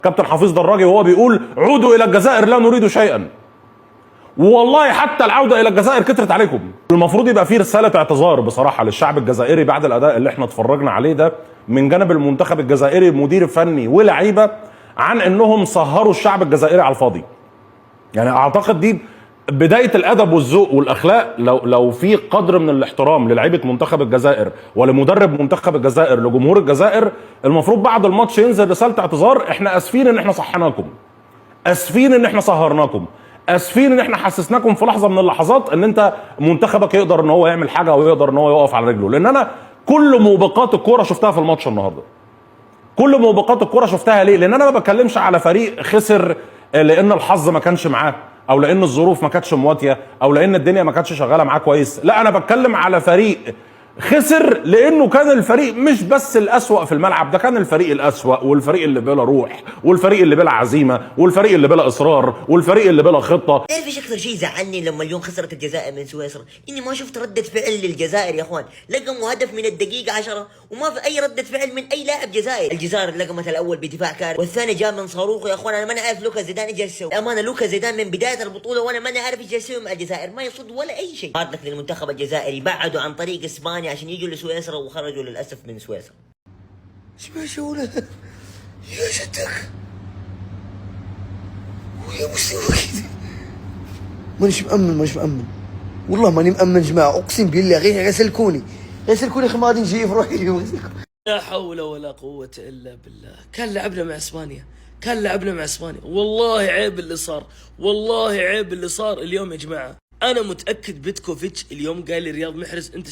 كابتن حفيظ دراجي وهو بيقول عودوا الى الجزائر لا نريد شيئا. والله حتى العوده الى الجزائر كترت عليكم. المفروض يبقى في رساله اعتذار بصراحه للشعب الجزائري بعد الاداء اللي احنا اتفرجنا عليه ده من جانب المنتخب الجزائري مدير فني ولاعيبه عن انهم سهروا الشعب الجزائري على الفاضي. يعني اعتقد دي بدايه الادب والذوق والاخلاق. لو في قدر من الاحترام للعيبه منتخب الجزائر ولمدرب منتخب الجزائر لجمهور الجزائر، المفروض بعد الماتش ينزل رساله اعتذار. احنا اسفين ان احنا صحناكم، اسفين ان احنا سهرناكم، اسفين ان احنا حسسناكم في لحظه من اللحظات ان انت منتخبك يقدر ان هو يعمل حاجه او يقدر ان هو يقف على رجله. لان انا كل موبقات الكوره شفتها في الماتش النهارده، كل موبقات الكوره شفتها. ليه؟ لان انا ما بتكلمش على فريق خسر لان الحظ ما كانش معاه او لان الظروف ما كانتش مواتيه او لان الدنيا ما كانتش شغاله معاه كويس. لا، انا بتكلم على فريق خسر لانه كان الفريق مش بس الاسوأ في الملعب، ده كان الفريق الاسوأ والفريق اللي بلا روح والفريق اللي بلا عزيمه والفريق اللي بلا اصرار والفريق اللي بلا خطه. تعرف ايش اكثر شيء زعلني لما اليوم خسرت الجزائر من سويسرا؟ اني ما شفت رده فعل للجزائر يا اخوان. لقموا هدف من الدقيقه 10 وما في اي رده فعل من اي لاعب جزائري. الجزائر لقمت الاول بدفاع كارثي والثاني جاء من صاروخ. يا اخوان انا ما اعرف لوكا زيدان ايش يسوي. امانه لوكا زيدان من بدايه البطوله وانا ما اعرف ايش يسوي مع الجزائر، ما يصد ولا اي شيء. هارد لك للمنتخب الجزائري، بعدوا عن طريق اسبانيا عشان يجوا لسويسرا وخرجوا للاسف من سويسرا. اسمع شغله يا جدك ويا مستوى كذا. مانيش مأمن والله ماني مأمن جماعة، اقسم بالله. غسلكوني اخي ما ادري نجي في روحي. لا حول ولا قوة الا بالله. كان لعبنا مع اسبانيا، والله عيب اللي صار اليوم يا جماعة. انا متأكد بيتكوفيتش اليوم قال لي رياض محرز انت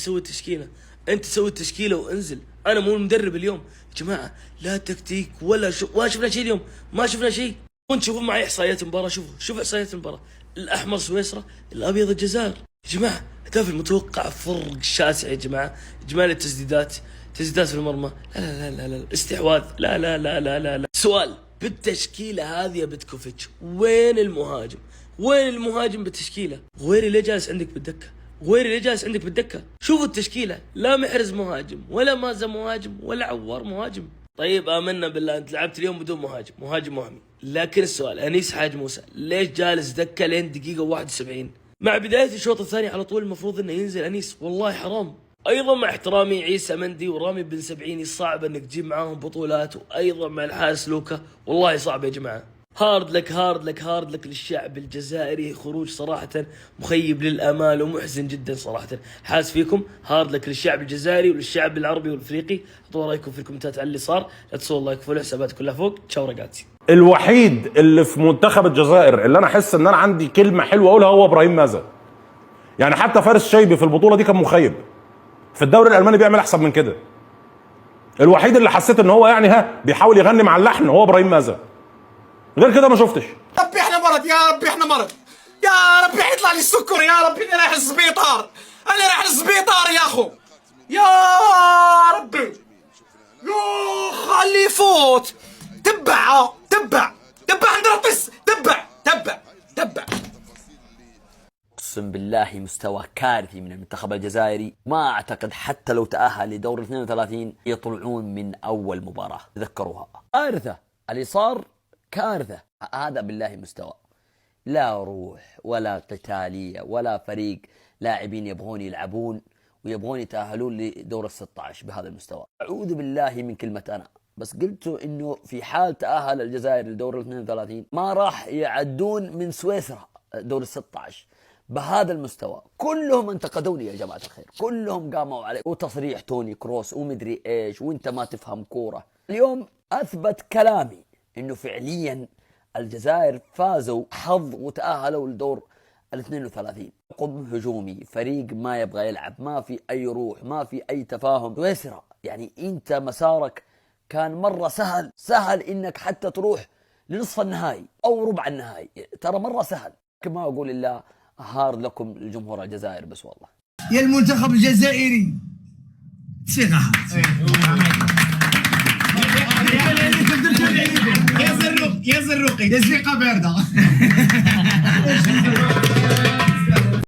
سوي التشكيلة وانزل. انا مو المدرب اليوم يا جماعة، لا تكتيك ولا شفنا شيء اليوم، ما شفنا شيء. وانت شوفوا معي احصائيات المباراة، شوفوا احصائيات المباراة. الاحمر سويسرا، الابيض الجزائر. يا جماعة هدف المتوقع فرق شاسع يا جماعة. اجمالي التسديدات في المرمى لا استحواذ لا. سؤال بالتشكيلة هذه يا بيتكوفيتش، وين المهاجم بالتشكيلة؟ غويري ليه جالس عندك بالدكة؟ شوفوا التشكيلة، لا محرز مهاجم ولا مازا مهاجم ولا عوار مهاجم. طيب آمنا بالله انت لعبت اليوم بدون مهاجم وهمي. لكن السؤال انيس حاج موسى ليش جالس دكة لين دقيقة 71؟ مع بداية الشوط الثاني على طول المفروض انه ينزل انيس، والله حرام. ايضا مع احترامي عيسى مندي ورامي بن سبعيني، صعب انك تجيب معاهم بطولات. وايضا مع الحارس لوكا، والله صعب يا جماعة. هارد لك للشعب الجزائري. خروج صراحة مخيب للآمال ومحزن جدا صراحة. حاس فيكم. هارد لك للشعب الجزائري وللشعب العربي والافريقي. اعطوا رايكم في الكومنتات على اللي صار. لا تنسوا اللايك وفولو حسابات كلها فوق. تشاو رقاتي. الوحيد اللي في منتخب الجزائر اللي انا احس ان انا عندي كلمه حلوه اقولها هو ابراهيم مازا. يعني حتى فارس شايبي في البطوله دي كان مخيب، في الدوري الالماني بيعمل احسن من كده. الوحيد اللي حسيت ان هو يعني بيحاول يغني مع اللحن هو ابراهيم مازا، غير كده ما شفتش. ربي احنا مرض، يا ربي احنا مرض، يا ربي حيطلع لي السكر، يا ربي انا رايح السبيطار يا اخو، يا ربي يا خلي يفوت. تبع هندرطس، تبع. اقسم بالله مستوى كارثي من المنتخب الجزائري. ما اعتقد حتى لو تأهل لدور 32 يطلعون من اول مباراة. تذكروها كارثة اللي صار، كارثة. هذا بالله مستوى، لا روح ولا قتالية ولا فريق لاعبين يبغون يلعبون ويبغون يتأهلون لدور 16 بهذا المستوى. أعوذ بالله من كلمة أنا، بس قلتوا إنه في حال تأهل الجزائر لدور 32 ما راح يعدون من سويسرا دور 16 بهذا المستوى. كلهم انتقدوني يا جماعة الخير، كلهم قاموا علي وتصريح توني كروس ومدري إيش وإنت ما تفهم كورة. اليوم أثبت كلامي إنه فعليا الجزائر فازوا حظ وتأهلوا لدور 32. قم هجومي، فريق ما يبغى يلعب، ما في أي روح، ما في أي تفاهم. سويسرا يعني أنت مسارك كان مرة سهل إنك حتى تروح لنصف النهائي أو ربع النهائي، ترى مرة سهل. كما أقول الله هارد لكم الجمهور الجزائر بس والله. يا المنتخب الجزائري ثقة. يا زروقي يا زريقة باردة.